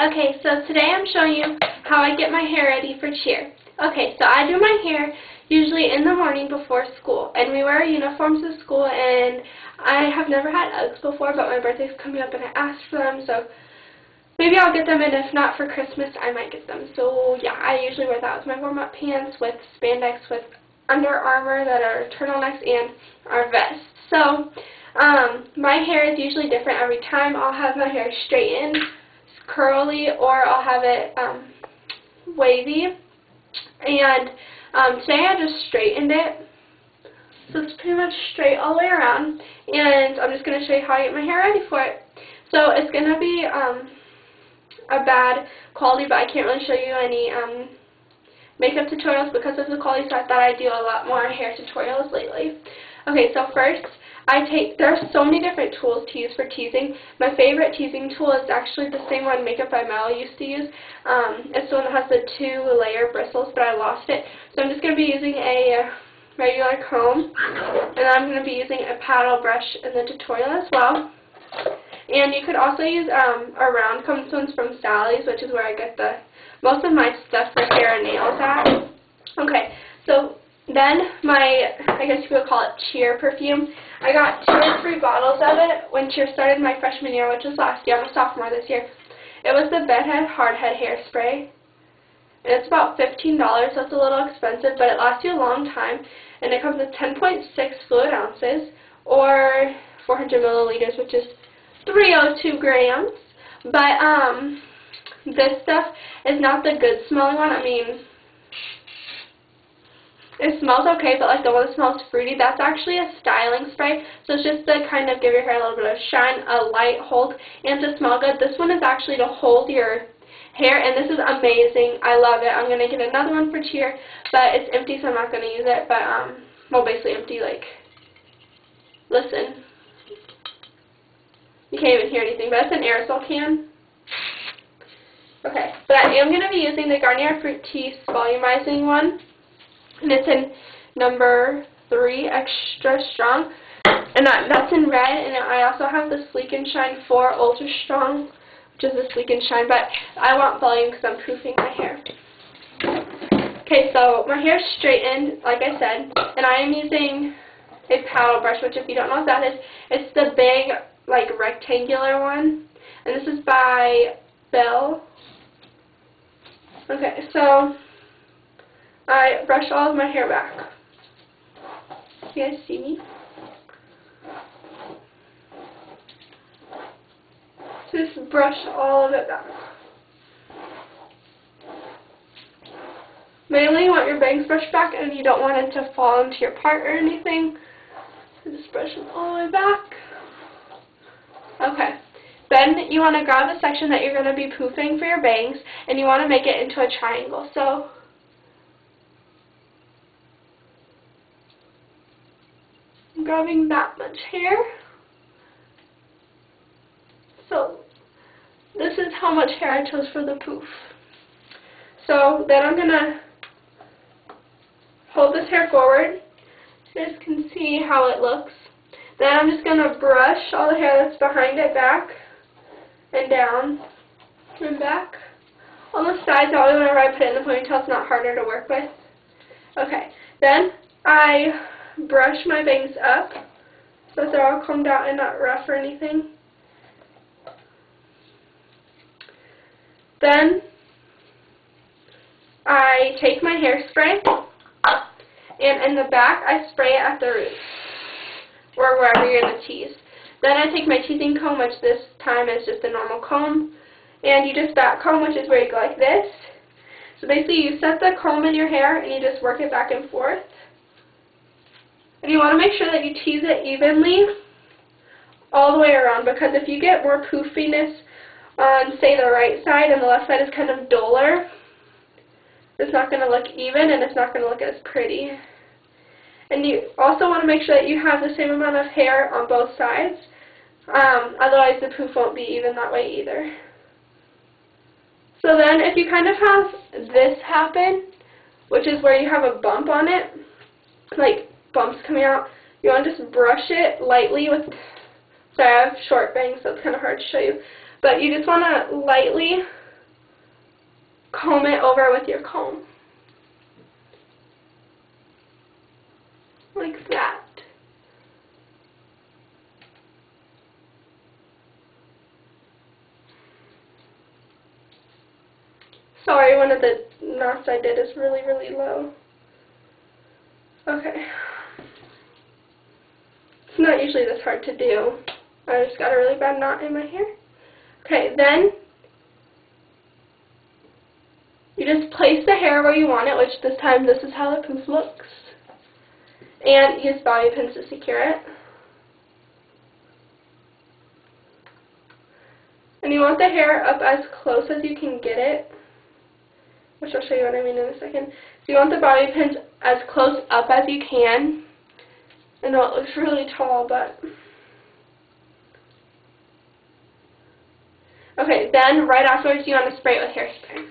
Okay, so today I'm showing you how I get my hair ready for cheer. Okay, so I do my hair usually in the morning before school, and we wear uniforms to school, and I have never had Uggs before, but my birthday's coming up and I asked for them, so maybe I'll get them, and if not for Christmas, I might get them. So yeah, I usually wear that with my warm-up pants, with spandex, with Under Armour that are turtlenecks, and our vests. So my hair is usually different every time. I'll have my hair straightened, curly, or I'll have it wavy. And today I just straightened it, so it's pretty much straight all the way around, and I'm just going to show you how I get my hair ready for it. So it's going to be a bad quality, but I can't really show you any makeup tutorials because of the quality, so I thought I'd do a lot more hair tutorials lately. Okay, so first, there are so many different tools to use for teasing. My favorite teasing tool is actually the same one Makeup by Mel used to use. It's the one that has the 2-layer bristles, but I lost it. So I'm just going to be using a regular comb, and I'm going to be using a paddle brush in the tutorial as well. And you could also use a round comb. This one's from Sally's, which is where I get most of my stuff for hair and nails at. Okay, so then I guess you could call it Cheer perfume. I got 2 or 3 bottles of it when Cheer started my freshman year, which was last year. I'm a sophomore this year. It was the Bedhead Hardhead Hairspray. And it's about $15, so it's a little expensive, but it lasts you a long time. And it comes with 10.6 fluid ounces, or 400 milliliters, which is 302 grams. But this stuff is not the good smelling one. I mean, it smells okay, but like the one that smells fruity, that's actually a styling spray. So it's just to kind of give your hair a little bit of shine, a light hold, and to smell good. This one is actually to hold your hair, and this is amazing. I love it. I'm going to get another one for Cheer, but it's empty, so I'm not going to use it. But, well, basically empty, like, listen. You can't even hear anything, but it's an aerosol can. Okay, but I am going to be using the Garnier Fructis volumizing one. And it's in number 3, extra strong, and that's in red. And I also have the Sleek and Shine 4 ultra strong, which is the Sleek and Shine, but I want volume because I'm proofing my hair. Okay, so my hair is straightened, like I said, and I am using a paddle brush, which if you don't know what that is, it's the big, like, rectangular one, and this is by Belle. Okay, so I brush all of my hair back. You guys see me? Just brush all of it back. Mainly you want your bangs brushed back, and you don't want it to fall into your part or anything. So just brush them all the way back. Okay. Then you want to grab the section that you're going to be poofing for your bangs, and you want to make it into a triangle. So I'm grabbing that much hair. So this is how much hair I chose for the poof. So then I'm going to hold this hair forward. You guys can see how it looks. Then I'm just going to brush all the hair that's behind it back and down and back. On the sides, that way whenever I put it in the ponytail, it's not harder to work with. Okay, then I brush my bangs up so that they're all combed out and not rough or anything. Then I take my hairspray, and in the back I spray it at the roots, or wherever you're going to tease. Then I take my teasing comb, which this time is just a normal comb, and you just back comb, which is where you go like this. So basically you set the comb in your hair and you just work it back and forth. And you want to make sure that you tease it evenly all the way around, because if you get more poofiness on, say, the right side and the left side is kind of duller, it's not going to look even, and it's not going to look as pretty. And you also want to make sure that you have the same amount of hair on both sides. Otherwise the poof won't be even that way either. So then if you kind of have this happen, which is where you have a bump on it, like bumps coming out, you want to just brush it lightly with, sorry, I have short bangs, so it's kind of hard to show you, but you just want to lightly comb it over with your comb. Like that. Sorry, one of the knots I did is really, really low. Okay. It's not usually this hard to do. I just got a really bad knot in my hair. Okay, then you just place the hair where you want it, which this time this is how the poof looks. And use bobby pins to secure it. And you want the hair up as close as you can get it, which I'll show you what I mean in a second. So you want the bobby pins as close up as you can. I know it looks really tall, but... Okay, then right afterwards you want to spray it with hairspray.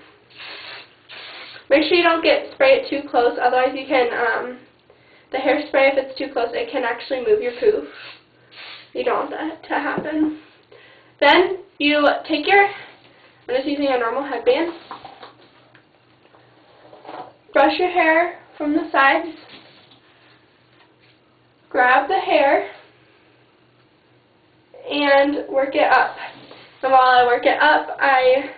Make sure you don't spray it too close, otherwise you can, the hairspray, if it's too close, it can actually move your poof. You don't want that to happen. Then you take I'm just using a normal headband. Brush your hair from the sides. Grab the hair and work it up. And while I work it up, I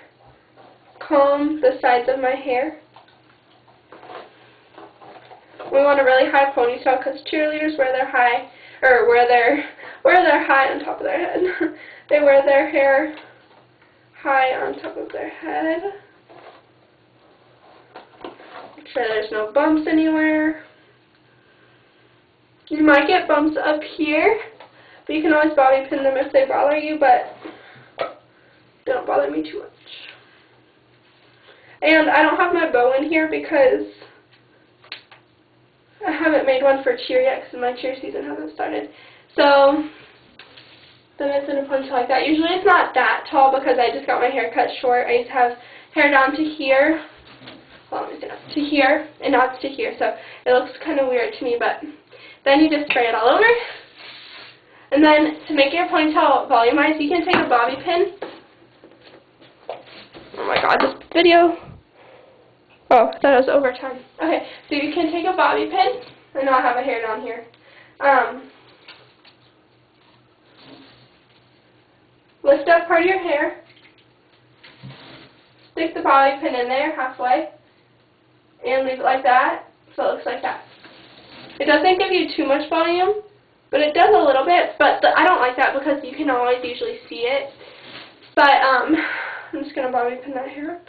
comb the sides of my hair. We want a really high ponytail because cheerleaders wear their high, or wear their high on top of their head. They wear their hair high on top of their head. Make sure there's no bumps anywhere. You might get bumps up here, but you can always bobby pin them if they bother you, but don't bother me too much. And I don't have my bow in here because I haven't made one for cheer yet because my cheer season hasn't started. So then it's in a ponytail like that. Usually it's not that tall because I just got my hair cut short. I used to have hair down to here. Well, let me stand up. To here, and now it's to here. So it looks kind of weird to me, but then you just spray it all over. And then to make your ponytail volumized, you can take a bobby pin. Oh my god, this video. Oh, I thought it was overtime. Okay, so you can take a bobby pin. I know I have a hair down here. Lift up part of your hair. Stick the bobby pin in there halfway. And leave it like that, so it looks like that. It doesn't give you too much volume, but it does a little bit, but I don't like that because you can always usually see it. But, I'm just going to bobby pin that hair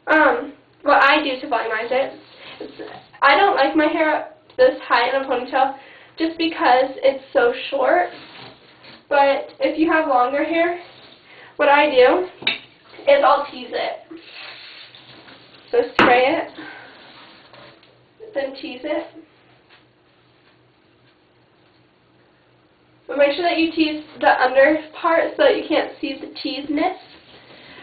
up. What I do to volumize it is I don't like my hair up this high in a ponytail just because it's so short. But if you have longer hair, what I do is I'll tease it. So spray it, then tease it. But make sure that you tease the under part so that you can't see the teaseness.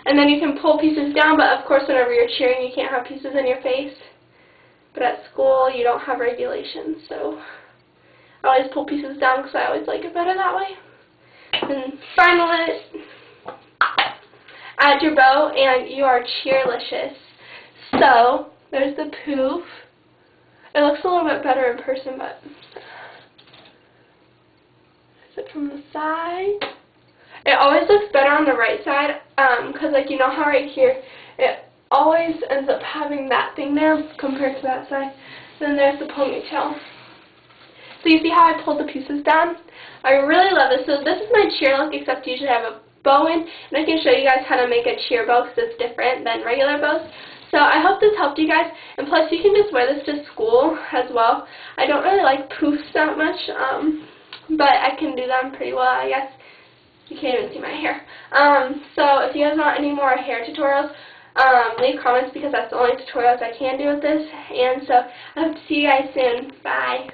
And then you can pull pieces down, but of course whenever you're cheering you can't have pieces in your face. But at school you don't have regulations, so I always pull pieces down because I always like it better that way. And finally, add your bow and you are cheer-licious. So, there's the poof. It looks a little bit better in person, but is it from the side? It always looks better on the right side, because like you know how right here, it always ends up having that thing there compared to that side. Then there's the ponytail. So you see how I pulled the pieces down? I really love this. So this is my cheer look, except usually I have a bow in, and I can show you guys how to make a cheer bow because it's different than regular bows. So I hope this helped you guys, and plus you can just wear this to school as well. I don't really like poofs that much, but I can do them pretty well, I guess. You can't even see my hair. So if you guys want any more hair tutorials, leave comments because that's the only tutorials I can do with this. And so I hope to see you guys soon. Bye.